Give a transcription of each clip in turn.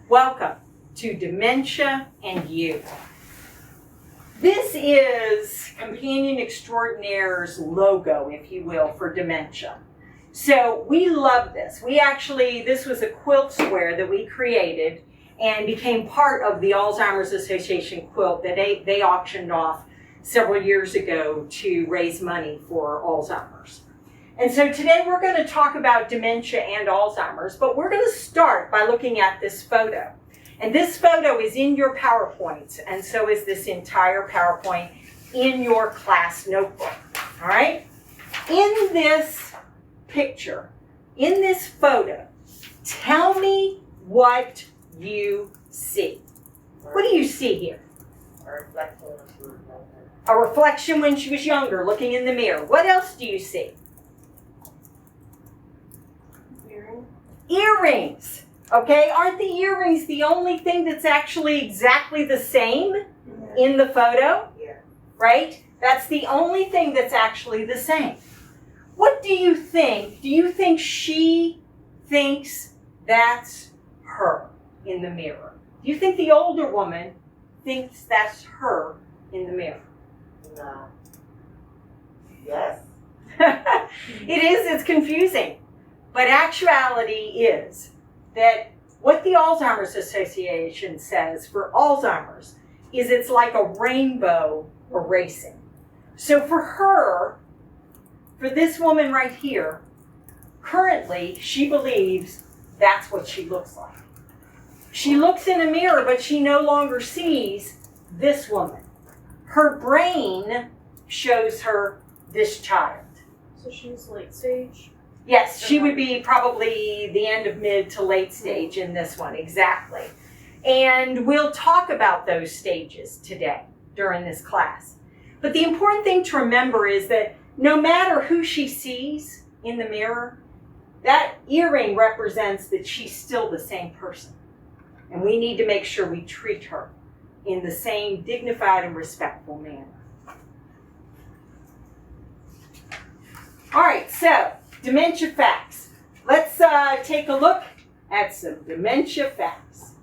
Welcome to Dementia and You. This is Companion Extraordinaire's logo, if you will, for dementia. So we love this. This was a quilt square that we created and became part of the Alzheimer's Association quilt that they auctioned off several years ago to raise money for Alzheimer's. And so today we're going to talk about dementia and Alzheimer's, but we're going to start by looking at this photo. And this photo is in your PowerPoints, and so is this entire PowerPoint in your class notebook. All right? In this picture, in this photo, tell me what you see. What do you see here? A reflection when she was younger, looking in the mirror. What else do you see? Earrings. Okay, aren't the earrings the only thing that's actually exactly the same in the photo? Yeah. Right? That's the only thing that's actually the same. What do you think? Do you think she thinks that's her in the mirror? Do you think the older woman thinks that's her in the mirror? No. Yes. It's confusing. But actuality is that what the Alzheimer's Association says for Alzheimer's is it's like a rainbow erasing. So for this woman right here, currently she believes that's what she looks like. She looks in a mirror, but she no longer sees this woman. Her brain shows her this child. So she's late stage? Yes, she would be probably the end of mid to late stage in this one, exactly. And we'll talk about those stages today during this class. But the important thing to remember is that no matter who she sees in the mirror, that earring represents that she's still the same person. And we need to make sure we treat her in the same dignified and respectful manner. All right, so dementia facts. Let's take a look at some dementia facts.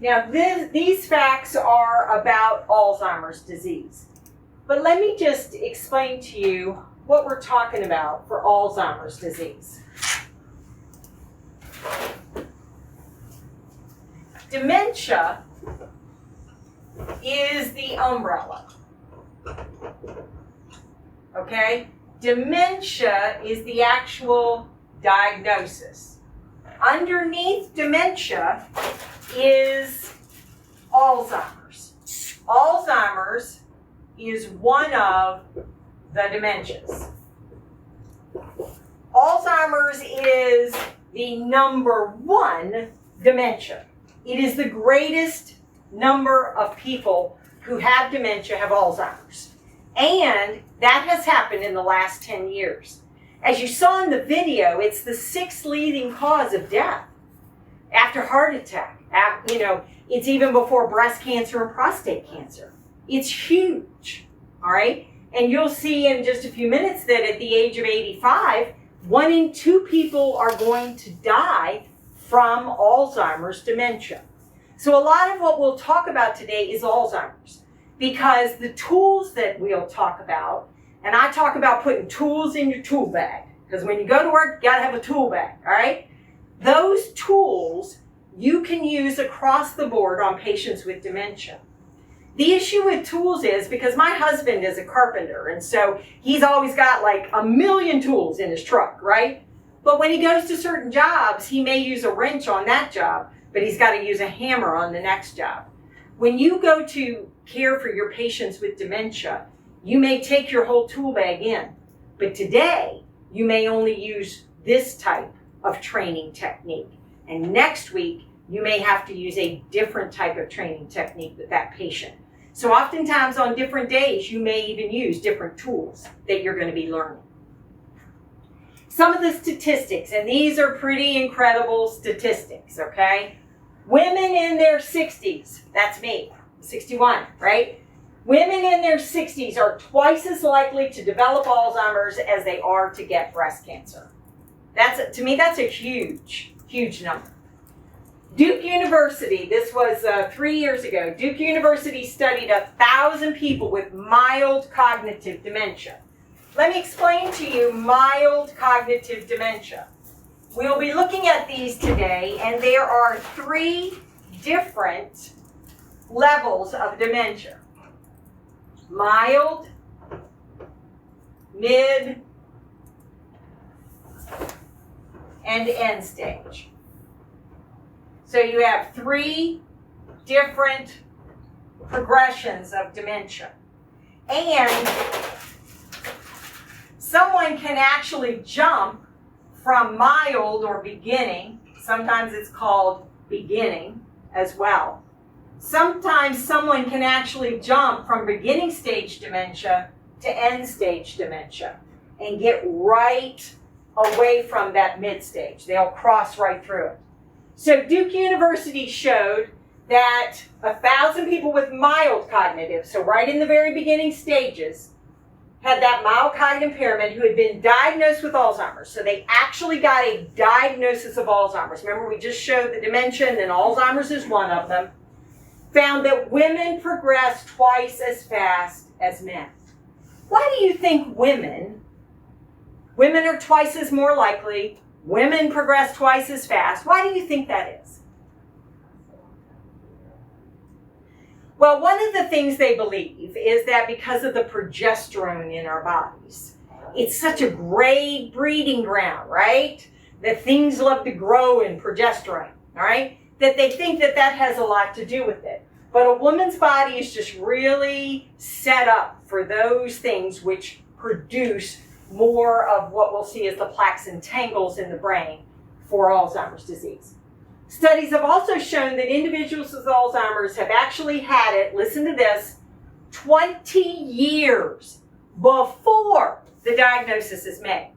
Now, these facts are about Alzheimer's disease. But let me just explain to you what we're talking about for Alzheimer's disease. Dementia is the umbrella. Okay? Dementia is the actual diagnosis. Underneath dementia is Alzheimer's. Alzheimer's is one of the dementias. Alzheimer's is the number one dementia. It is the greatest number of people who have dementia have Alzheimer's. And that has happened in the last 10 years. As you saw in the video, it's the 6th leading cause of death after heart attack. It's even before breast cancer and prostate cancer. It's huge, all right? And you'll see in just a few minutes that at the age of 85, 1 in 2 people are going to die from Alzheimer's dementia. So a lot of what we'll talk about today is Alzheimer's, because the tools that we'll talk about, and I talk about putting tools in your tool bag, because when you go to work, you gotta have a tool bag, all right? Those tools you can use across the board on patients with dementia. The issue with tools is, because my husband is a carpenter, and so he's always got like a million tools in his truck, right? But when he goes to certain jobs, he may use a wrench on that job, but he's got to use a hammer on the next job. When you go to care for your patients with dementia, you may take your whole tool bag in, but today you may only use this type of training technique. And next week, you may have to use a different type of training technique with that patient. So oftentimes on different days, you may even use different tools that you're going to be learning. Some of the statistics, and these are pretty incredible statistics, okay? Women in their 60s, that's me, 61, right? Women in their 60s are twice as likely to develop Alzheimer's as they are to get breast cancer. To me, that's a huge, huge number. Duke University, this was 3 years ago, Duke University studied 1,000 people with mild cognitive dementia. Let me explain to you mild cognitive dementia. We'll be looking at these today, and there are 3 different levels of dementia. Mild, mid, and end stage. So you have 3 different progressions of dementia. And someone can actually jump from mild or beginning, sometimes it's called beginning as well. Sometimes someone can actually jump from beginning stage dementia to end stage dementia and get right away from that mid stage. They'll cross right through it. So Duke University showed that 1,000 people with mild cognitive, so right in the very beginning stages, had that mild cognitive impairment who had been diagnosed with Alzheimer's. So they actually got a diagnosis of Alzheimer's. Remember, we just showed the dementia, and then Alzheimer's is one of them. Found that women progress twice as fast as men. Why do you think women are twice as more likely? Women progress twice as fast. Why do you think that is? Well, one of the things they believe is that because of the progesterone in our bodies, it's such a great breeding ground, right? That things love to grow in progesterone, all right? That they think that that has a lot to do with it. But a woman's body is just really set up for those things which produce more of what we'll see as the plaques and tangles in the brain for Alzheimer's disease. Studies have also shown that individuals with Alzheimer's have actually had it, listen to this, 20 years before the diagnosis is made.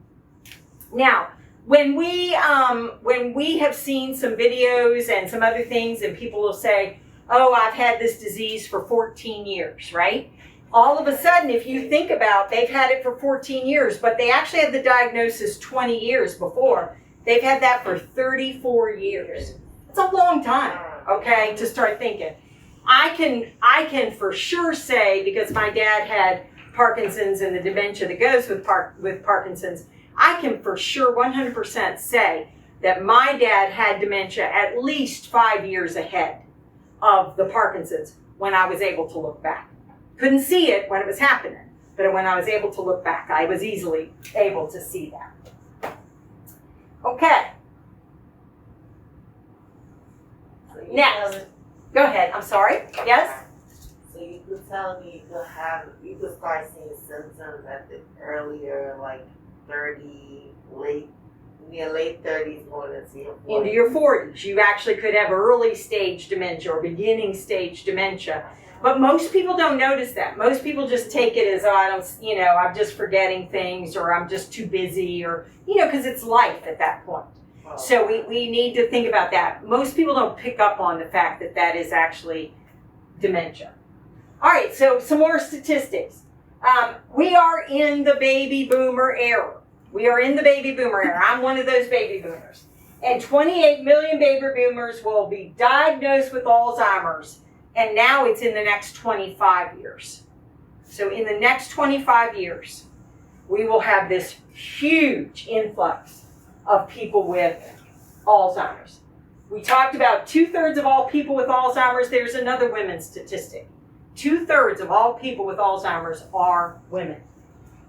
Now, when we have seen some videos and some other things, and people will say, oh, I've had this disease for 14 years, right? All of a sudden, if you think about, they've had it for 14 years, but they actually had the diagnosis 20 years before. They've had that for 34 years. It's a long time, okay, to start thinking. I can for sure say, because my dad had Parkinson's and the dementia that goes with Parkinson's, I can for sure 100% say that my dad had dementia at least 5 years ahead of the Parkinson's when I was able to look back. Couldn't see it when it was happening, but when I was able to look back, I was easily able to see that. Okay. So Next. Go ahead. I'm sorry. Yes? So you could tell me you could start seeing symptoms at the earlier, like 30, late 30s going into your 40s. Into your 40s. You actually could have early stage dementia or beginning stage dementia. But most people don't notice that. Most people just take it as, oh, I'm just forgetting things, or I'm just too busy, or, because it's life at that point. Oh. So we need to think about that. Most people don't pick up on the fact that that is actually dementia. All right, so some more statistics. We are in the baby boomer era. We are in the baby boomer era. I'm one of those baby boomers. And 28 million baby boomers will be diagnosed with Alzheimer's. And now it's in the next 25 years. So in the next 25 years, we will have this huge influx of people with Alzheimer's. We talked about 2/3 of all people with Alzheimer's. There's another women's statistic. 2/3 of all people with Alzheimer's are women.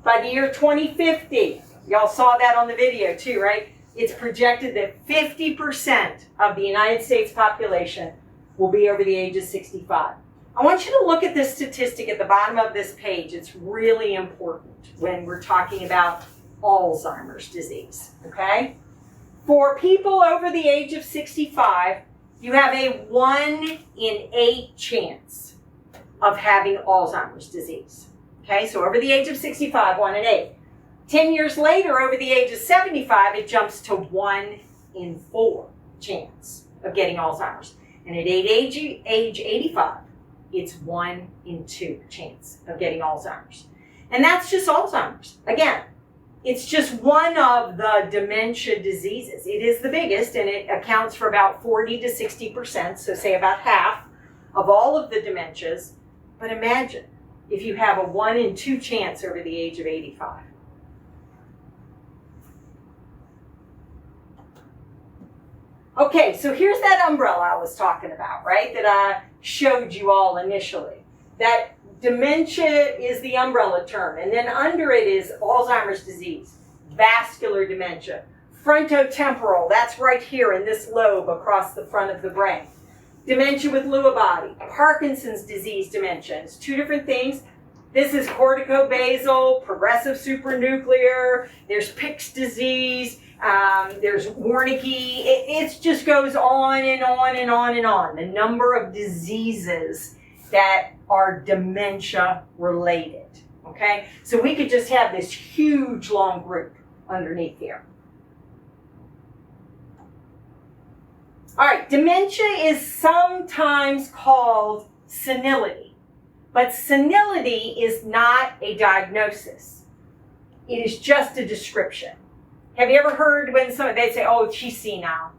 By the year 2050, y'all saw that on the video too, right? It's projected that 50% of the United States population will be over the age of 65. I want you to look at this statistic at the bottom of this page. It's really important when we're talking about Alzheimer's disease, okay? For people over the age of 65, you have a 1 in 8 chance of having Alzheimer's disease. Okay, so over the age of 65, 1 in 8. 10 years later, over the age of 75, it jumps to 1 in 4 chance of getting Alzheimer's. And at age 85, it's 1 in 2 chance of getting Alzheimer's. And that's just Alzheimer's. Again, it's just one of the dementia diseases. It is the biggest, and it accounts for about 40 to 60%, so say about half of all of the dementias. But imagine if you have a 1 in 2 chance over the age of 85. Okay, so here's that umbrella I was talking about, right, that I showed you all initially. That dementia is the umbrella term, and then under it is Alzheimer's disease, vascular dementia, frontotemporal, that's right here in this lobe across the front of the brain. Dementia with Lewy body, Parkinson's disease dementia. It's 2 different things. This is corticobasal, progressive supranuclear, there's Pick's disease, there's Wernicke. It just goes on and on and on and on. The number of diseases that are dementia related, okay? So we could just have this huge long group underneath here. All right, dementia is sometimes called senility, but senility is not a diagnosis. It is just a description. Have you ever heard when they'd say, oh, she's senile,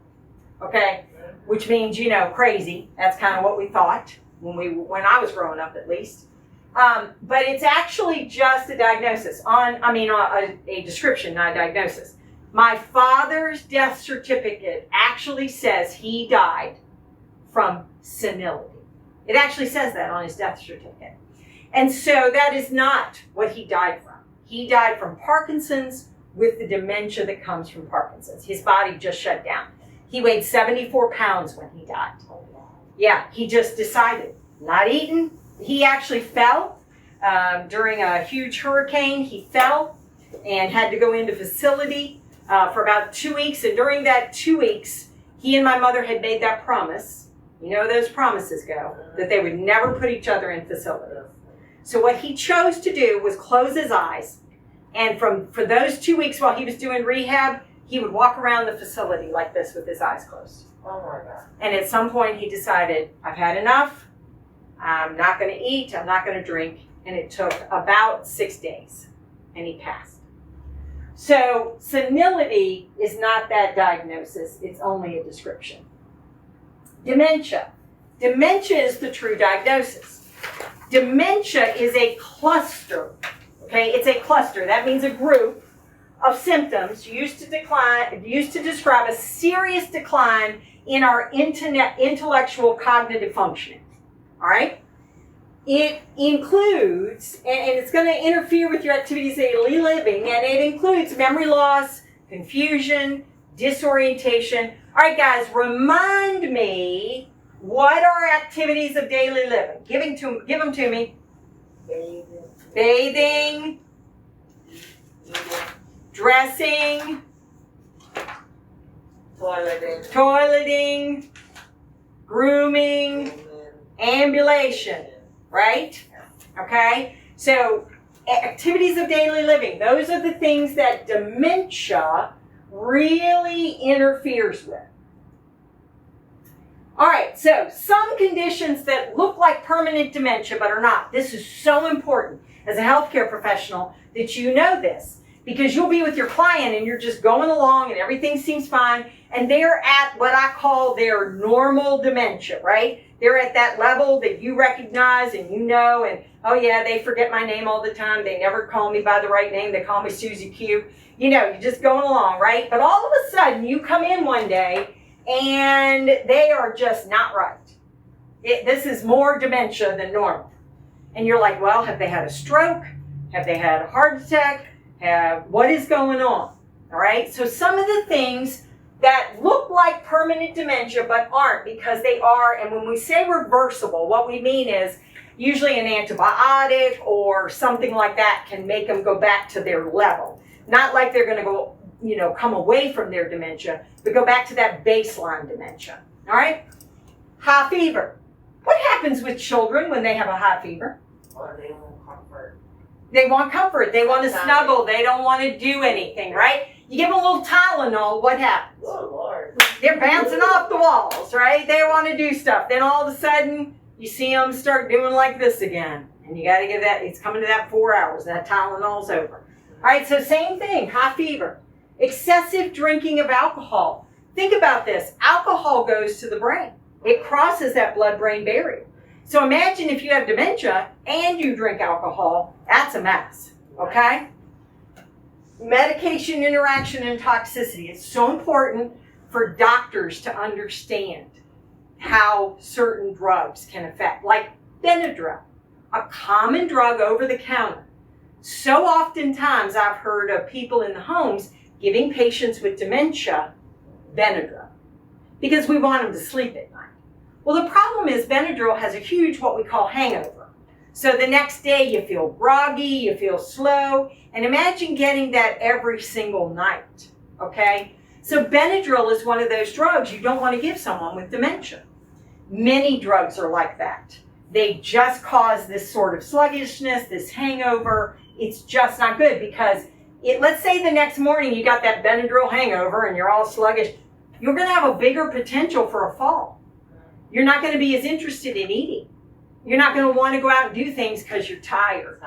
okay? Which means, crazy. That's kind of what we thought when I was growing up, at least. But it's actually just a diagnosis, a description, not a diagnosis. My father's death certificate actually says he died from senility. It actually says that on his death certificate. And so that is not what he died from. He died from Parkinson's with the dementia that comes from Parkinson's. His body just shut down. He weighed 74 pounds when he died. Yeah, he just decided, not eating. He actually fell during a huge hurricane. He fell and had to go into facility for about 2 weeks. And during that 2 weeks, he and my mother had made that promise. You know those promises go, that they would never put each other in facility. So what he chose to do was close his eyes. And for those 2 weeks while he was doing rehab, he would walk around the facility like this with his eyes closed. Oh my God. And at some point he decided, I've had enough. I'm not going to eat. I'm not going to drink. And it took about 6 days. And he passed. So senility is not that diagnosis. It's only a description. Dementia. Dementia is the true diagnosis. Dementia is a cluster. Okay, it's a cluster. That means a group of symptoms used to describe a serious decline in our intellectual cognitive functioning. All right? It includes, and it's going to interfere with your activities of daily living, and it includes memory loss, confusion, disorientation. All right, guys, remind me, what are activities of daily living? Give them to me. Bathing, dressing, toileting, grooming, ambulation, right? Okay? So, activities of daily living, those are the things that dementia really interferes with. All right, so some conditions that look like permanent dementia but are not. This is so important. as a healthcare professional that you know this, because you'll be with your client and you're just going along and everything seems fine, and they're at what I call their normal dementia, right? They're at that level that you recognize and you know, and oh yeah, they forget my name all the time. They never call me by the right name. They call me Susie Q. You know, you're just going along, right? But all of a sudden you come in one day and they are just not right. This is more dementia than normal. And you're like, well, have they had a stroke? Have they had a heart attack? What is going on? All right. So some of the things that look like permanent dementia but aren't, because they are, and when we say reversible, what we mean is usually an antibiotic or something like that can make them go back to their level. Not like they're going to go, come away from their dementia, but go back to that baseline dementia. All right? High fever. What happens with children when they have a high fever? Or they want comfort. They want comfort. They want to snuggle. They don't want to do anything, right? You give them a little Tylenol, what happens? Oh, Lord. They're bouncing off the walls, right? They want to do stuff. Then all of a sudden, you see them start doing like this again. And you got to give that, it's coming to that 4 hours. That Tylenol's over. All right, so same thing, high fever. Excessive drinking of alcohol. Think about this. Alcohol goes to the brain. It crosses that blood-brain barrier. So imagine if you have dementia and you drink alcohol, that's a mess, okay? Medication interaction and toxicity. It's so important for doctors to understand how certain drugs can affect, like Benadryl, a common drug over the counter. So oftentimes I've heard of people in the homes giving patients with dementia Benadryl because we want them to sleep at night. Well, the problem is Benadryl has a huge what we call hangover. So the next day you feel groggy, you feel slow, and imagine getting that every single night, okay? So Benadryl is one of those drugs you don't want to give someone with dementia. Many drugs are like that. They just cause this sort of sluggishness, this hangover. It's just not good because let's say the next morning you got that Benadryl hangover and you're all sluggish. You're going to have a bigger potential for a fall. You're not going to be as interested in eating. You're not going to want to go out and do things because you're tired.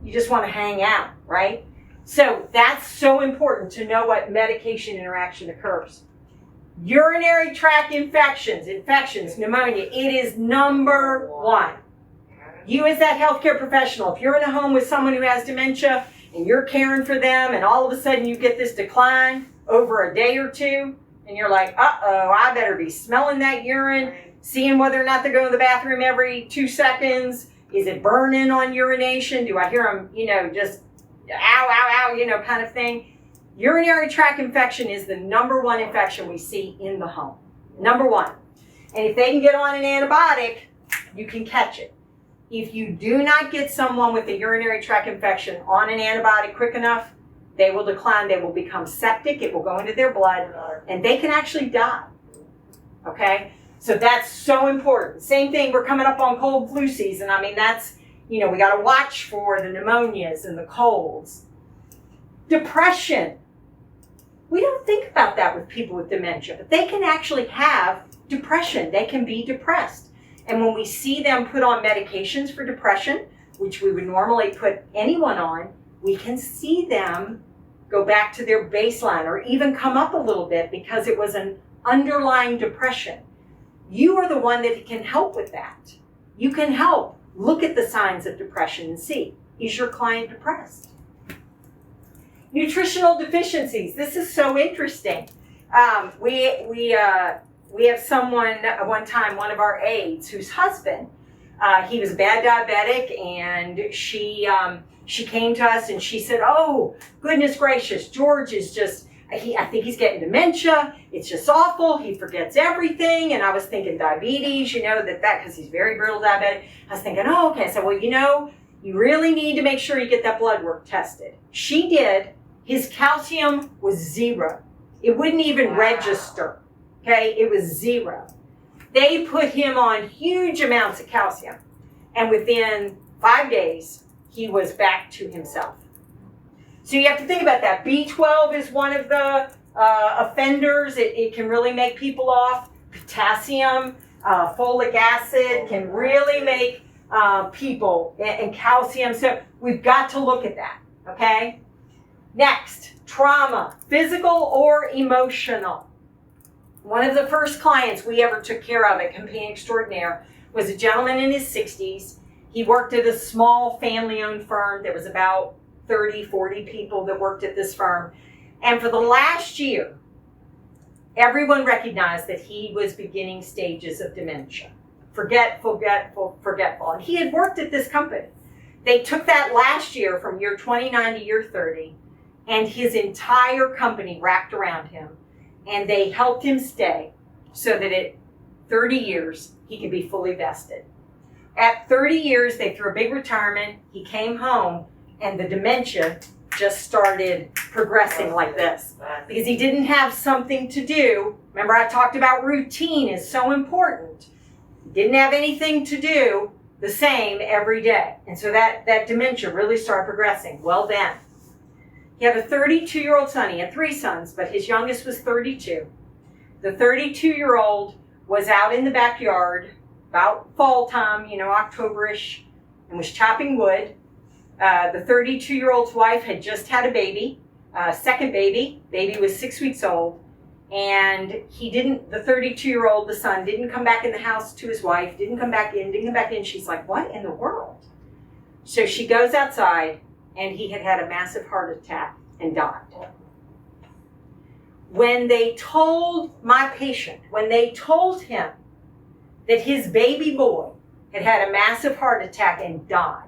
You just want to hang out, right? So that's so important to know what medication interaction occurs. Urinary tract infections, pneumonia, it is number one. You as that healthcare professional, if you're in a home with someone who has dementia and you're caring for them and all of a sudden you get this decline over a day or two and you're like, uh-oh, I better be smelling that urine, seeing whether or not they go to the bathroom every 2 seconds. Is it burning on urination? Do I hear them, just ow, ow, ow, kind of thing? Urinary tract infection is the number one infection we see in the home. Number one. And if they can get on an antibiotic, you can catch it. If you do not get someone with a urinary tract infection on an antibiotic quick enough, they will decline, they will become septic, it will go into their blood, and they can actually die. Okay? So that's so important. Same thing, we're coming up on cold flu season. I mean, that's, we got to watch for the pneumonias and the colds. Depression. We don't think about that with people with dementia, but they can actually have depression. They can be depressed. And when we see them put on medications for depression, which we would normally put anyone on, we can see them go back to their baseline or even come up a little bit because it was an underlying depression. You are the one that can help with that. You can help look at the signs of depression and see, is your client depressed? Nutritional deficiencies. This is so interesting. We have someone, one time, one of our aides, whose husband, he was a bad diabetic, and she came to us and she said, oh, goodness gracious, George is just, I think he's getting dementia. It's just awful. He forgets everything. And I was thinking diabetes, that because he's very brittle diabetic. I was thinking, oh, okay. So, well, you really need to make sure you get that blood work tested. She did. His calcium was 0. It wouldn't even register. Okay, it was 0. They put him on huge amounts of calcium. And within 5 days, he was back to himself. So you have to think about that. B12 is one of the offenders. It can really make people off. Potassium, folic acid can really make people and calcium. So we've got to look at that, okay? Next, trauma, physical or emotional. One of the first clients we ever took care of at Companion Extraordinaire was a gentleman in his 60s. He worked at a small family-owned firm. There was about 30, 40 people that worked at this firm. And for the last year, everyone recognized that he was beginning stages of dementia. Forgetful. And he had worked at this company. They took that last year from year 29 to year 30, and his entire company wrapped around him, and they helped him stay so that at 30 years, he could be fully vested. At 30 years, they threw a big retirement. He came home, and the dementia just started progressing like this because he didn't have something to do. Remember, I talked about routine is so important. He didn't have anything to do the same every day. And so that dementia really started progressing. Well, then, he had a 32-year-old son. He had 3 sons, but his youngest was 32. The 32-year-old was out in the backyard about fall time, October-ish, and was chopping wood. The 32-year-old's wife had just had a baby, second baby. Baby was 6 weeks old. And the 32-year-old, the son, didn't come back in the house to his wife, didn't come back in. She's like, what in the world? So she goes outside, and he had had a massive heart attack and died. When they told my patient, when they told him that his baby boy had had a massive heart attack and died,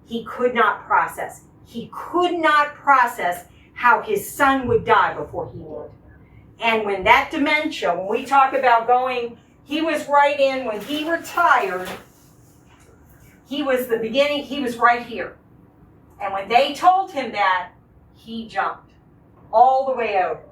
he could not process. He could not process how his son would die before he would. And when that dementia, when we talk about going, he was right in, when he retired, he was the beginning, he was right here. And when they told him that, he jumped all the way over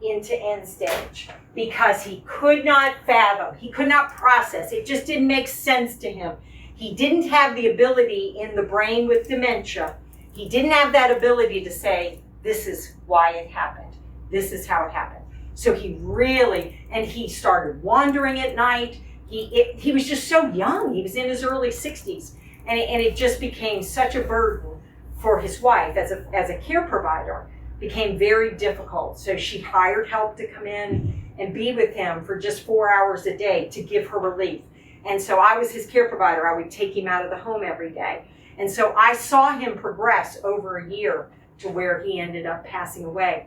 into end stage because he could not fathom, he could not process. It just didn't make sense to him. He didn't have the ability in the brain with dementia. He didn't have that ability to say, this is why it happened. This is how it happened. So he started wandering at night. He was just so young. He was in his early 60s. And it just became such a burden for his wife as a care provider. Became very difficult. So she hired help to come in and be with him for just 4 hours a day to give her relief. And so I was his care provider. I would take him out of the home every day. And so I saw him progress over a year to where he ended up passing away.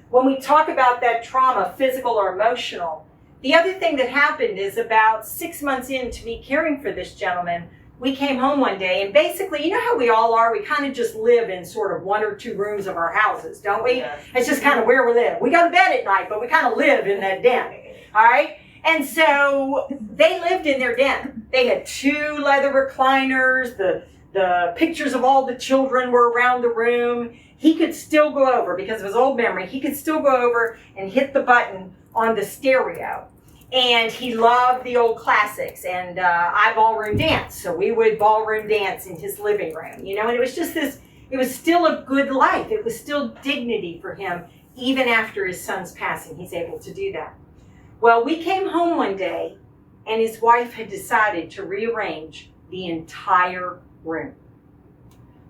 When we talk about that trauma, physical or emotional, the other thing that happened is about 6 months into me caring for this gentleman, we came home one day and basically, you know how we all are, we kind of just live in sort of 1 or 2 rooms of our houses, don't we? Yeah. It's just kind of where we live. We go to bed at night, but we kind of live in that den, all right? And so they lived in their den. They had 2 leather recliners. The pictures of all the children were around the room. He could still go over, because of his old memory, he could still go over and hit the button on the stereo. And he loved the old classics, and I ballroom danced. So we would ballroom dance in his living room, and it was just it was still a good life. It was still dignity for him, even after his son's passing, he's able to do that. Well, we came home one day, and his wife had decided to rearrange the entire room.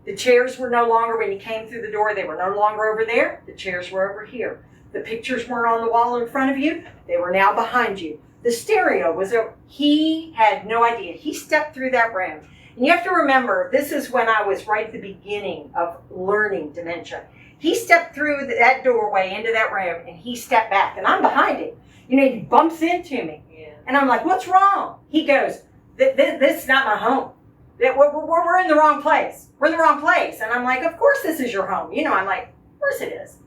The chairs were no longer, when you came through the door, they were no longer over there. The chairs were over here. The pictures weren't on the wall in front of you. They were now behind you. The stereo was over. He had no idea. He stepped through that room. And you have to remember, this is when I was right at the beginning of learning dementia. He stepped through that doorway into that room, and he stepped back, and I'm behind him. He bumps into me. Yeah. And I'm like, what's wrong? He goes, this is not my home. We're in the wrong place. We're in the wrong place. And I'm like, of course this is your home. I'm like, of course it is.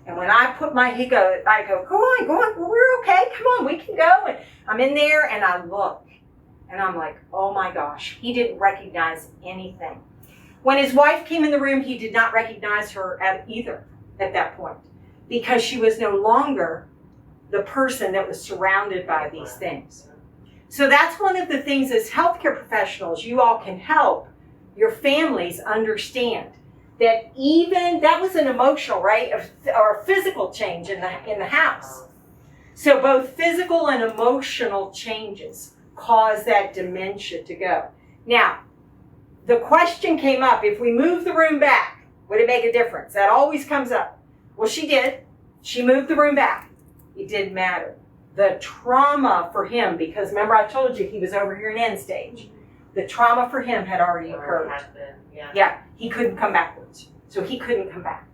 And when I put I go, go on, we're okay, come on, we can go. And I'm in there and I look and I'm like, oh my gosh, he didn't recognize anything. When his wife came in the room, he did not recognize her either at that point, because she was no longer the person that was surrounded by these things. So that's one of the things as healthcare professionals, you all can help your families understand. That that was an emotional, right, or physical change in the house. So both physical and emotional changes cause that dementia to go. Now, the question came up, if we move the room back, would it make a difference? That always comes up. Well, she did. She moved the room back. It didn't matter. The trauma for him, because remember I told you he was over here in end stage. The trauma for him had already occurred. Yeah, he couldn't come backwards. So he couldn't come back.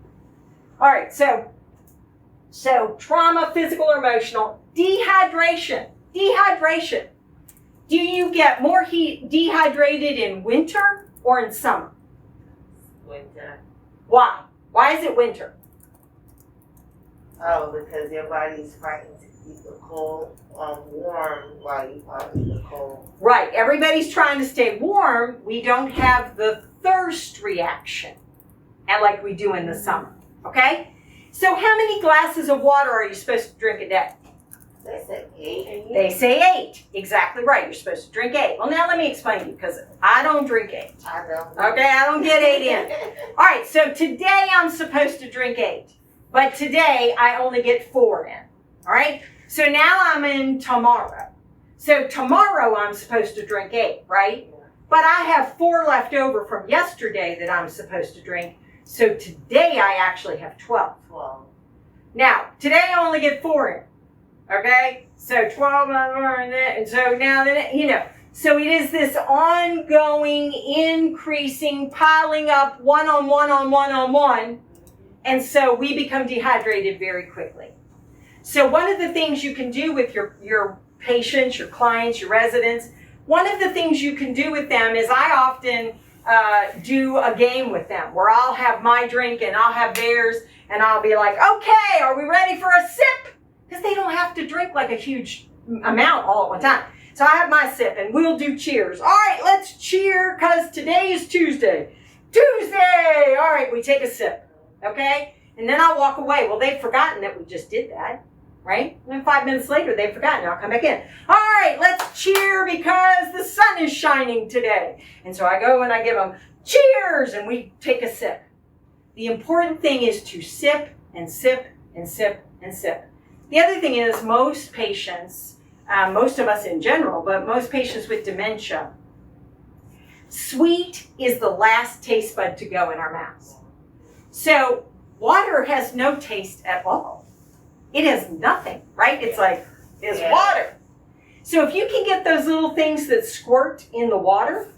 All right, so trauma, physical or emotional. Dehydration. Dehydration. Do you get more dehydrated in winter or in summer? Winter. Why? Why is it winter? Oh, because your body's fighting to keep the cold warm while you fight the cold. Right. Everybody's trying to stay warm. We don't have the thirst reaction, and like we do in the summer. Okay? So how many glasses of water are you supposed to drink a day? They say 8. They say 8. Exactly right. You're supposed to drink 8. Well, now let me explain to you, because I don't drink 8. I don't. Okay? I don't get 8 in. All right. So today I'm supposed to drink 8. But today I only get 4 in. All right? So now I'm in tomorrow. So tomorrow I'm supposed to drink 8, right? But I have 4 left over from yesterday that I'm supposed to drink. So today I actually have 12. 12. Now, today I only get 4 in. Okay? So 12, and so now, so it is this ongoing, increasing, piling up, one on one on one on one. And so we become dehydrated very quickly. So one of the things you can do with your patients, your clients, your residents, one of the things you can do with them is I often do a game with them where I'll have my drink and I'll have theirs and I'll be like, okay, are we ready for a sip? Because they don't have to drink like a huge amount all at one time. So I have my sip and we'll do cheers. All right, let's cheer because today is Tuesday. Tuesday! All right, we take a sip. Okay? And then I'll walk away. Well, they've forgotten that we just did that, right? And then 5 minutes later, they've forgotten. I'll come back in. All right, let's cheer because the sun is shining today. And so I go and I give them cheers, and we take a sip. The important thing is to sip and sip and sip and sip. The other thing is most patients, most of us in general, but most patients with dementia, sweet is the last taste bud to go in our mouths. So water has no taste at all. It has nothing, right? It's like, it's water. So if you can get those little things that squirt in the water,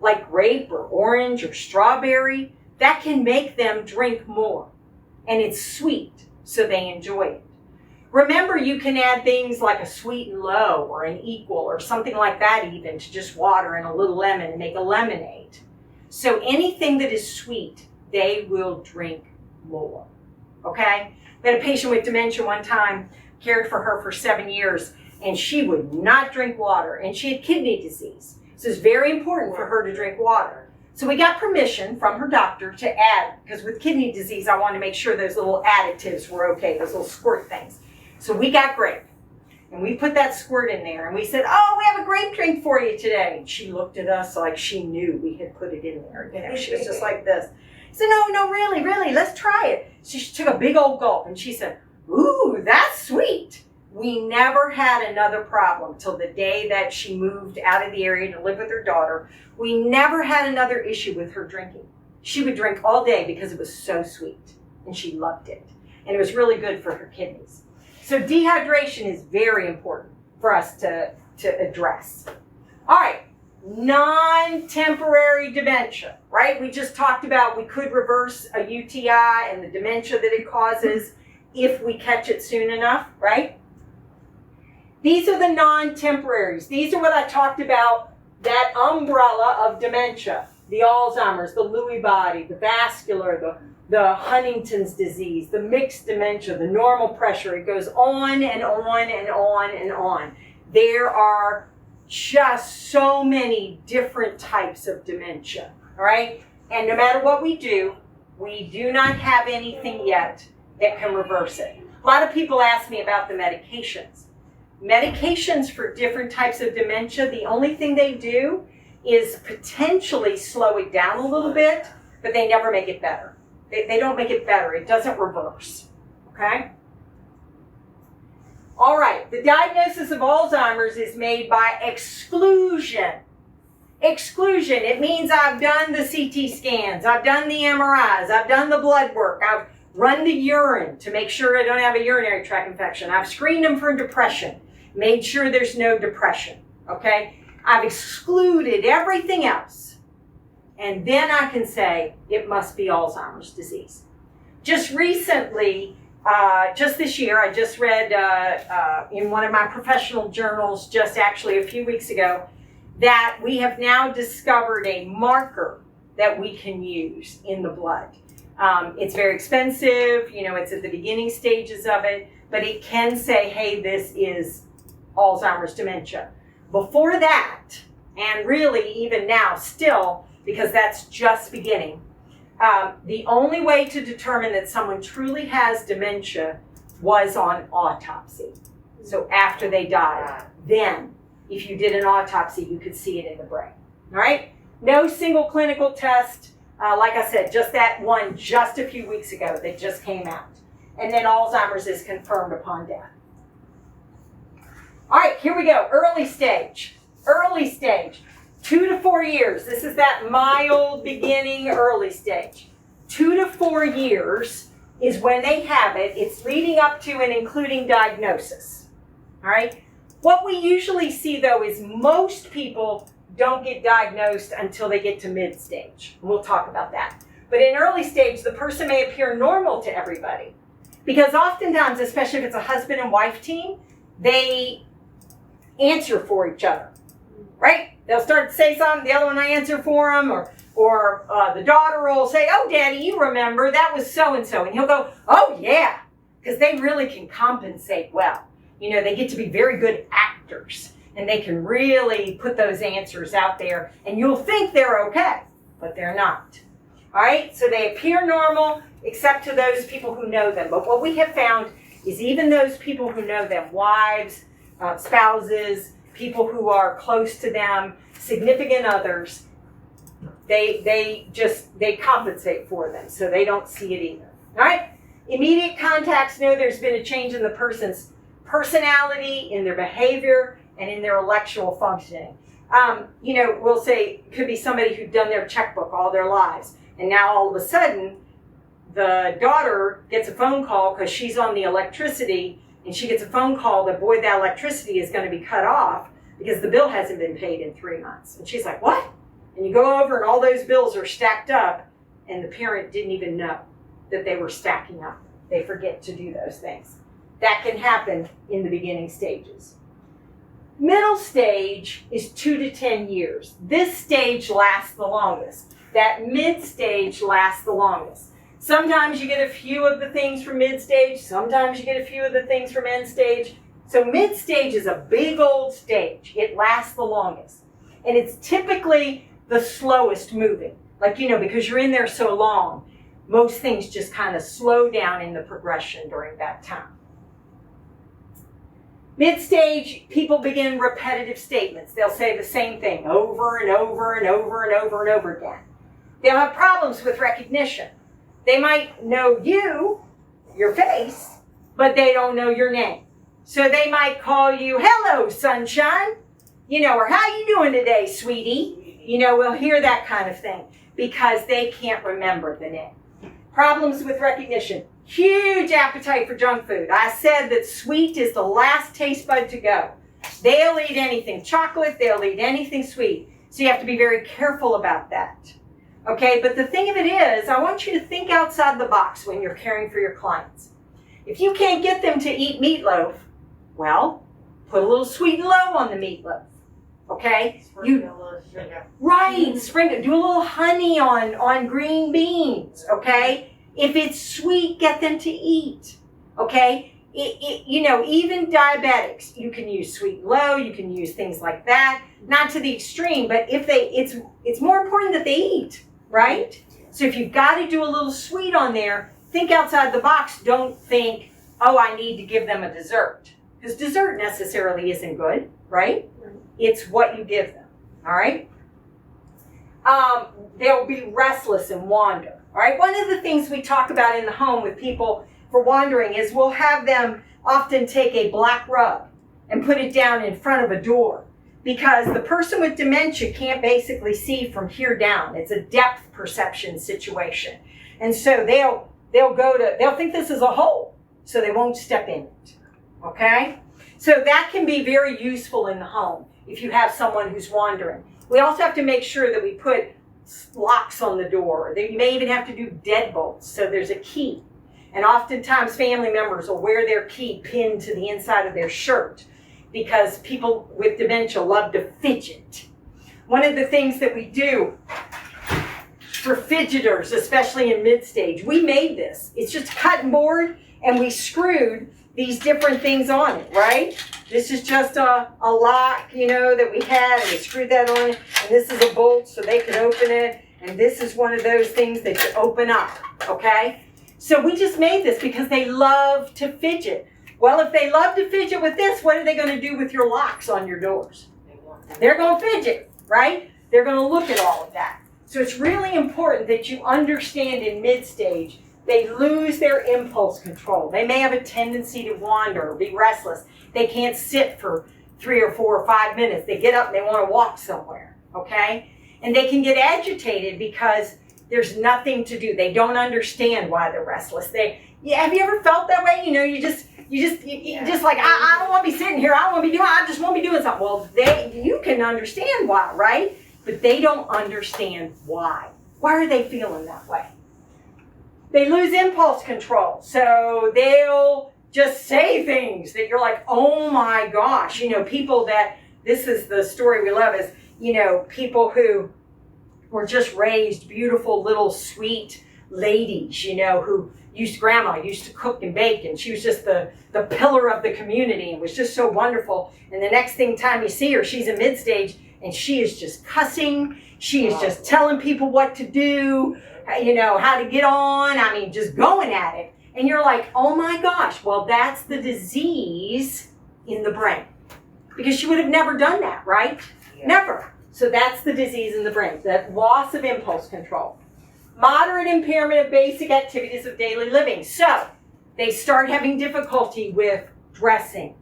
like grape or orange or strawberry, that can make them drink more. And it's sweet, so they enjoy it. Remember, you can add things like a sweet and low or an equal or something like that even to just water and a little lemon and make a lemonade. So anything that is sweet, they will drink more, okay? We had a patient with dementia one time, cared for her for 7 years, and she would not drink water, and she had kidney disease. So it's very important for her to drink water. So we got permission from her doctor to add, because with kidney disease, I wanted to make sure those little additives were okay, those little squirt things. So we got grape, and we put that squirt in there, and we said, oh, we have a grape drink for you today. And she looked at us like she knew we had put it in there. She was just like this. I said, no, really, let's try it. She took a big old gulp and she said, ooh, that's sweet. We never had another problem till the day that she moved out of the area to live with her daughter. We never had another issue with her drinking. She would drink all day because it was so sweet and she loved it. And it was really good for her kidneys. So dehydration is very important for us to address. All right. Non-temporary dementia, right? We just talked about we could reverse a UTI and the dementia that it causes if we catch it soon enough, right? These are the non-temporaries. These are what I talked about, that umbrella of dementia. The Alzheimer's, the Lewy body, the vascular, the Huntington's disease, the mixed dementia, the normal pressure. It goes on and on and on and on. There are just so many different types of dementia, all right? And no matter what we do not have anything yet that can reverse it. A lot of people ask me about the medications. Medications for different types of dementia, the only thing they do is potentially slow it down a little bit, but they never make it better. They don't make it better. It doesn't reverse, okay? All right, the diagnosis of Alzheimer's is made by exclusion. Exclusion, it means I've done the CT scans, I've done the MRIs, I've done the blood work, I've run the urine to make sure I don't have a urinary tract infection, I've screened them for depression, made sure there's no depression, okay? I've excluded everything else, and then I can say it must be Alzheimer's disease. Just recently, just this year, I just read in one of my professional journals, just actually a few weeks ago, that we have now discovered a marker that we can use in the blood. It's very expensive, you know, it's at the beginning stages of it, but it can say, hey, this is Alzheimer's dementia. Before that, and really even now still, because that's just beginning, the only way to determine that someone truly has dementia was on autopsy. So after they died, then if you did an autopsy, you could see it in the brain. All right? No single clinical test. Like I said, just that one just a few weeks ago that just came out. And then Alzheimer's is confirmed upon death. All right, here we go. Early stage. Early stage. 2 to 4 years. This is that mild beginning early stage. 2 to 4 years is when they have it. It's leading up to and including diagnosis. All right? What we usually see, though, is most people don't get diagnosed until they get to mid-stage. We'll talk about that. But in early stage, the person may appear normal to everybody. Because oftentimes, especially if it's a husband and wife team, they answer for each other, right? They'll start to say something, the other one I answer for them, or the daughter will say, oh, Daddy, you remember, that was so-and-so. And he'll go, oh, yeah, because they really can compensate well. You know, they get to be very good actors, and they can really put those answers out there, and you'll think they're okay, but they're not. All right, so they appear normal, except to those people who know them. But what we have found is even those people who know them, wives, spouses, people who are close to them, significant others, they compensate for them, so they don't see it either. All right, immediate contacts know there's been a change in the person's personality, in their behavior, and in their intellectual functioning. You know, we'll say it could be somebody who'd done their checkbook all their lives, and now all of a sudden, the daughter gets a phone call because she's on the electricity, and she gets a phone call that, boy, that electricity is going to be cut off because the bill hasn't been paid in 3 months. And she's like, what? And you go over and all those bills are stacked up, and the parent didn't even know that they were stacking up. They forget to do those things. That can happen in the beginning stages. Middle stage is 2 to 10 years. This stage lasts the longest. That mid stage lasts the longest. Sometimes you get a few of the things from mid stage. Sometimes you get a few of the things from end stage. So mid stage is a big old stage. It lasts the longest. And it's typically the slowest moving. Like, you know, because you're in there so long, most things just kind of slow down in the progression during that time. Mid-stage, people begin repetitive statements. They'll say the same thing over and over and over and over and over again. They'll have problems with recognition. They might know you, your face, but they don't know your name. So they might call you, hello, sunshine, you know, or how you doing today, sweetie? You know, we'll hear that kind of thing because they can't remember the name. Problems with recognition. Huge appetite for junk food. I said that sweet is the last taste bud to go. They'll eat anything chocolate, they'll eat anything sweet. So you have to be very careful about that. Okay, but the thing of it is, I want you to think outside the box when you're caring for your clients. If you can't get them to eat meatloaf, well, put a little sweet and low on the meatloaf. Okay? Sprinkle a little sugar. Right, sprinkle. Do a little honey on green beans, okay? If it's sweet, get them to eat, okay? You know, even diabetics, you can use sweet and low, you can use things like that. Not to the extreme, but if it's more important that they eat, right? So if you've got to do a little sweet on there, think outside the box. Don't think, oh, I need to give them a dessert. Because dessert necessarily isn't good, right? It's what you give them, all right? They'll be restless and wander, all right? One of the things we talk about in the home with people for wandering is we'll have them often take a black rug and put it down in front of a door, because the person with dementia can't basically see from here down. It's a depth perception situation. And so they'll think this is a hole, so they won't step in it. Okay? So that can be very useful in the home if you have someone who's wandering. We also have to make sure that we put locks on the door. You may even have to do deadbolts, so there's a key. And oftentimes family members will wear their key pinned to the inside of their shirt, because people with dementia love to fidget. One of the things that we do for fidgeters, especially in mid-stage, we made this. It's just a cutting board, and we screwed these different things on it, right? This is just a lock, that we had, and we screwed that on, and this is a bolt so they could open it, and this is one of those things that you open up, okay? So we just made this because they love to fidget. Well, if they love to fidget with this, what are they going to do with your locks on your doors? They're going to fidget, right? They're going to look at all of that. So it's really important that you understand in mid-stage, they lose their impulse control. They may have a tendency to wander or be restless. They can't sit for 3 or 4 or 5 minutes. They get up and they want to walk somewhere, okay? And they can get agitated because there's nothing to do. They don't understand why they're restless. Have you ever felt that way? You just like, I don't want to be sitting here. I just want to be doing something. Well, you can understand why, right? But they don't understand why. Why are they feeling that way? They lose impulse control. So they'll just say things that you're like, oh my gosh. People this is the story we love is, people who were just raised beautiful little sweet ladies, who grandma used to cook and bake, and she was just the pillar of the community and was just so wonderful. And the next time you see her, she's in mid-stage and she is just cussing. She is just telling people what to do, how to get on. Just going at it. And you're like, oh my gosh, well, that's the disease in the brain. Because she would have never done that, right? Yeah. Never. So that's the disease in the brain, that loss of impulse control. Moderate impairment of basic activities of daily living. So they start having difficulty with dressing.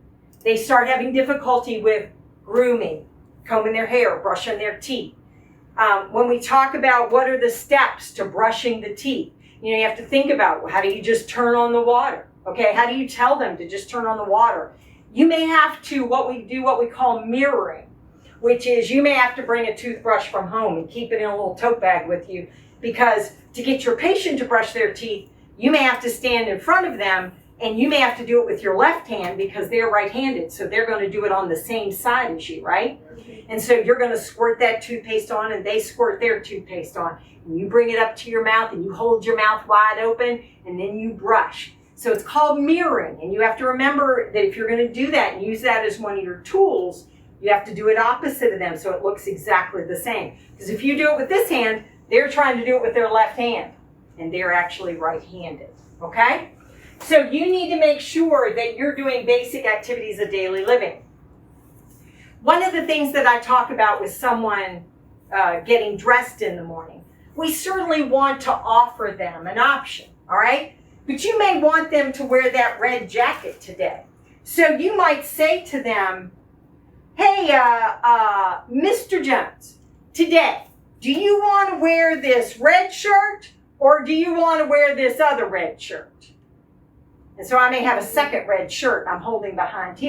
They start having difficulty with grooming, combing their hair, brushing their teeth. When we talk about what are the steps to brushing the teeth, you have to think about, how do you just turn on the water? Okay, how do you tell them to just turn on the water? You may have to, what we call mirroring, which is you may have to bring a toothbrush from home and keep it in a little tote bag with you, because to get your patient to brush their teeth, you may have to stand in front of them, and you may have to do it with your left hand because they're right-handed, so they're going to do it on the same side as you, right? And so you're going to squirt that toothpaste on, and they squirt their toothpaste on. And you bring it up to your mouth, and you hold your mouth wide open, and then you brush. So it's called mirroring, and you have to remember that if you're going to do that and use that as one of your tools, you have to do it opposite of them so it looks exactly the same. Because if you do it with this hand, they're trying to do it with their left hand, and they're actually right-handed, okay? So you need to make sure that you're doing basic activities of daily living. One of the things that I talk about with someone getting dressed in the morning, we certainly want to offer them an option, all right? But you may want them to wear that red jacket today. So you might say to them, hey, Mr. Jones, today, do you want to wear this red shirt or do you want to wear this other red shirt? And so I may have a second red shirt I'm holding behind here.